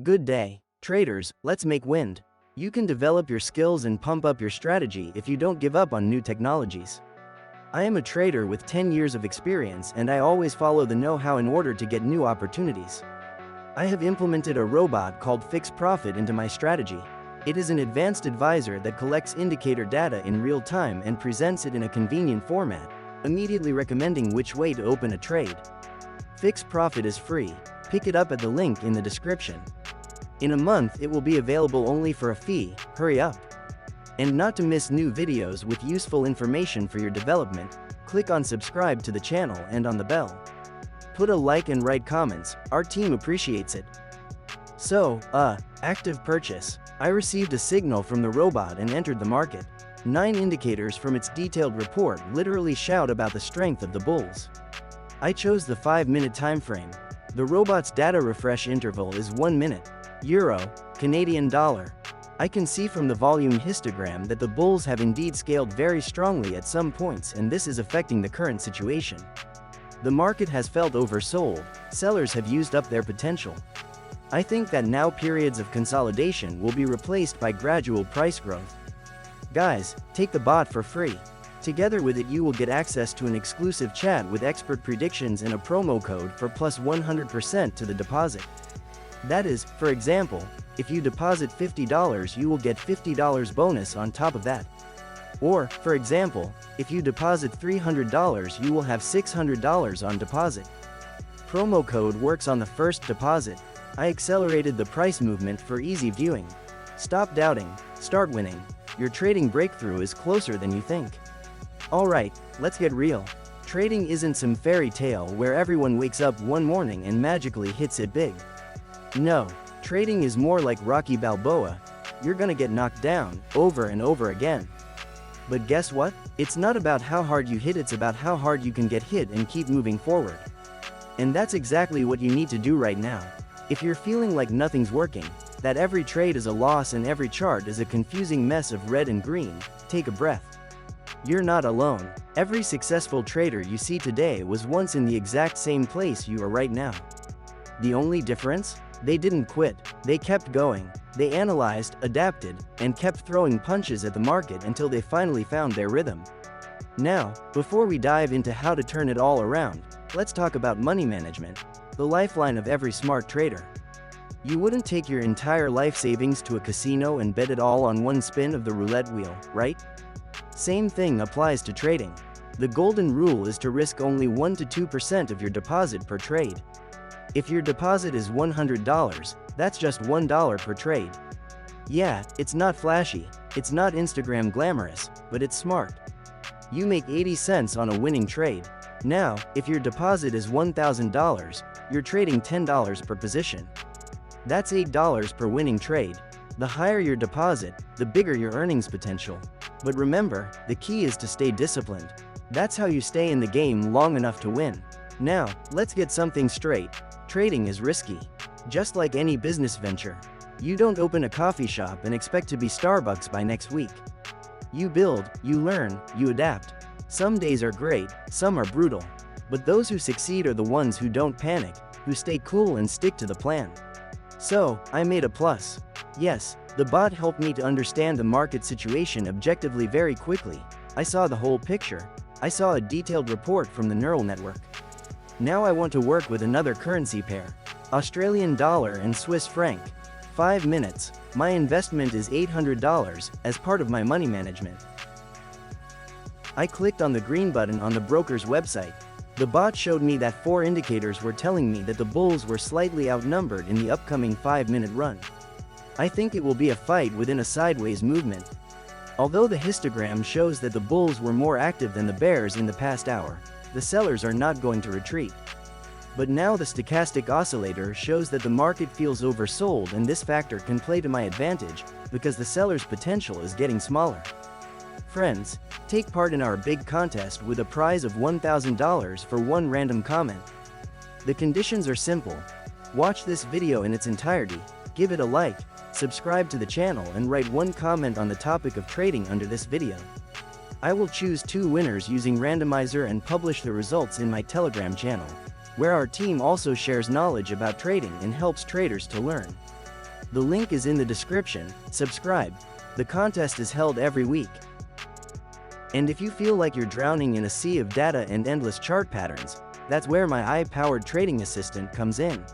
Good day, traders, let's make wind. You can develop your skills and pump up your strategy if you don't give up on new technologies. I am a trader with 10 years of experience and I always follow the know-how in order to get new opportunities. I have implemented a robot called FixProfit into my strategy. It is an advanced advisor that collects indicator data in real time and presents it in a convenient format, immediately recommending which way to open a trade. FixProfit is free. Pick it up at the link in the description. In a month it will be available only for a fee, hurry up. And not to miss new videos with useful information for your development, click on subscribe to the channel and on the bell. Put a like and write comments, our team appreciates it. So, active purchase. I received a signal from the robot and entered the market. 9 indicators from its detailed report literally shout about the strength of the bulls. I chose the 5-minute time frame. The robot's data refresh interval is 1 minute. Euro, Canadian dollar. I can see from the volume histogram that the bulls have indeed scaled very strongly at some points, and this is affecting the current situation. The market has felt oversold, sellers have used up their potential. I think that now periods of consolidation will be replaced by gradual price growth. Guys, take the bot for free. Together with it you will get access to an exclusive chat with expert predictions and a promo code for plus 100% to the deposit. That is, for example, if you deposit $50 you will get $50 bonus on top of that. Or, for example, if you deposit $300 you will have $600 on deposit. Promo code works on the first deposit. I accelerated the price movement for easy viewing. Stop doubting, start winning. Your trading breakthrough is closer than you think. Alright, let's get real. Trading isn't some fairy tale where everyone wakes up one morning and magically hits it big. No, trading is more like Rocky Balboa. You're gonna get knocked down, over and over again. But guess what? It's not about how hard you hit, it's about how hard you can get hit and keep moving forward. And that's exactly what you need to do right now. If you're feeling like nothing's working, that every trade is a loss and every chart is a confusing mess of red and green, take a breath. You're not alone. Every successful trader you see today was once in the exact same place you are right now. The only difference? They didn't quit, they kept going. They analyzed, adapted, and kept throwing punches at the market until they finally found their rhythm. Now, before we dive into how to turn it all around, let's talk about money management, the lifeline of every smart trader. You wouldn't take your entire life savings to a casino and bet it all on one spin of the roulette wheel, right? Same thing applies to trading. The golden rule is to risk only 1 to 2% of your deposit per trade. If your deposit is $100, that's just $1 per trade. Yeah, it's not flashy, it's not Instagram glamorous, but it's smart. You make 80 cents on a winning trade. Now, if your deposit is $1,000, you're trading $10 per position. That's $8 per winning trade. The higher your deposit, the bigger your earnings potential. But remember, the key is to stay disciplined. That's how you stay in the game long enough to win. Now, let's get something straight. Trading is risky. Just like any business venture. You don't open a coffee shop and expect to be Starbucks by next week. You build, you learn, you adapt. Some days are great, some are brutal. But those who succeed are the ones who don't panic, who stay cool and stick to the plan. So, I made a plus. Yes, the bot helped me to understand the market situation objectively very quickly. I saw the whole picture. I saw a detailed report from the neural network. Now I want to work with another currency pair, Australian dollar and Swiss franc. 5 minutes. My investment is $800 as part of my money management. I clicked on the green button on the broker's website. The bot showed me that 4 indicators were telling me that the bulls were slightly outnumbered in the upcoming 5-minute run. I think it will be a fight within a sideways movement. Although the histogram shows that the bulls were more active than the bears in the past hour, the sellers are not going to retreat. But now the stochastic oscillator shows that the market feels oversold, and this factor can play to my advantage because the seller's potential is getting smaller. Friends, take part in our big contest with a prize of $1,000 for one random comment. The conditions are simple. Watch this video in its entirety, give it a like, subscribe to the channel and write one comment on the topic of trading under this video. I will choose 2 winners using randomizer and publish the results in my Telegram channel, where our team also shares knowledge about trading and helps traders to learn. The link is in the description. Subscribe. The contest is held every week. And if you feel like you're drowning in a sea of data and endless chart patterns, that's where my AI-powered trading assistant comes in.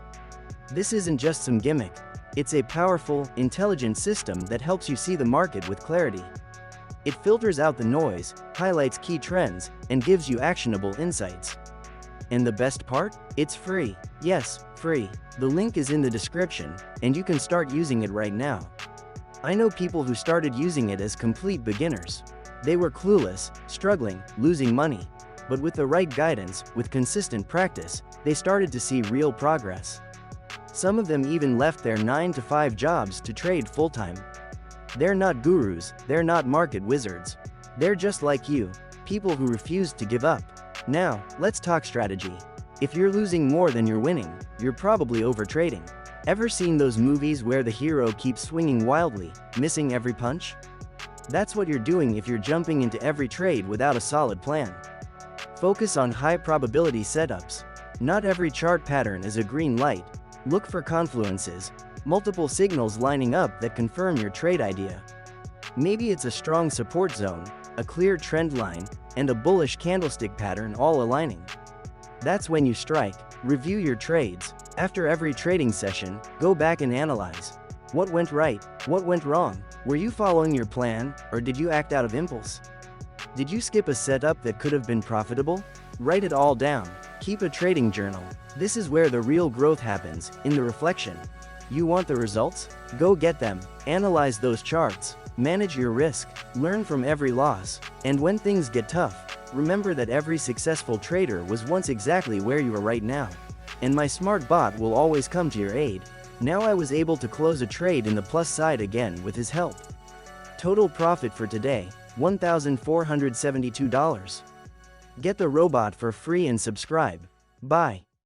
This isn't just some gimmick. It's a powerful, intelligent system that helps you see the market with clarity. It filters out the noise, highlights key trends, and gives you actionable insights. And the best part? It's free. Yes, free. The link is in the description, and you can start using it right now. I know people who started using it as complete beginners. They were clueless, struggling, losing money. But with the right guidance, with consistent practice, they started to see real progress. Some of them even left their 9-to-5 jobs to trade full-time. They're not gurus, they're not market wizards. They're just like you, people who refused to give up. Now, let's talk strategy. If you're losing more than you're winning, you're probably overtrading. Ever seen those movies where the hero keeps swinging wildly, missing every punch? That's what you're doing if you're jumping into every trade without a solid plan. Focus on high-probability setups. Not every chart pattern is a green light. Look for confluences, multiple signals lining up that confirm your trade idea. Maybe it's a strong support zone, a clear trend line, and a bullish candlestick pattern all aligning. That's when you strike. Review your trades. After every trading session, go back and analyze. What went right? What went wrong? Were you following your plan, or did you act out of impulse? Did you skip a setup that could have been profitable? Write it all down. Keep a trading journal. This is where the real growth happens, in the reflection. You want the results? Go get them. Analyze those charts. Manage your risk. Learn from every loss. And when things get tough, remember that every successful trader was once exactly where you are right now. And my smart bot will always come to your aid. Now I was able to close a trade in the plus side again with his help. Total profit for today, $1,472. Get the robot for free and subscribe. Bye.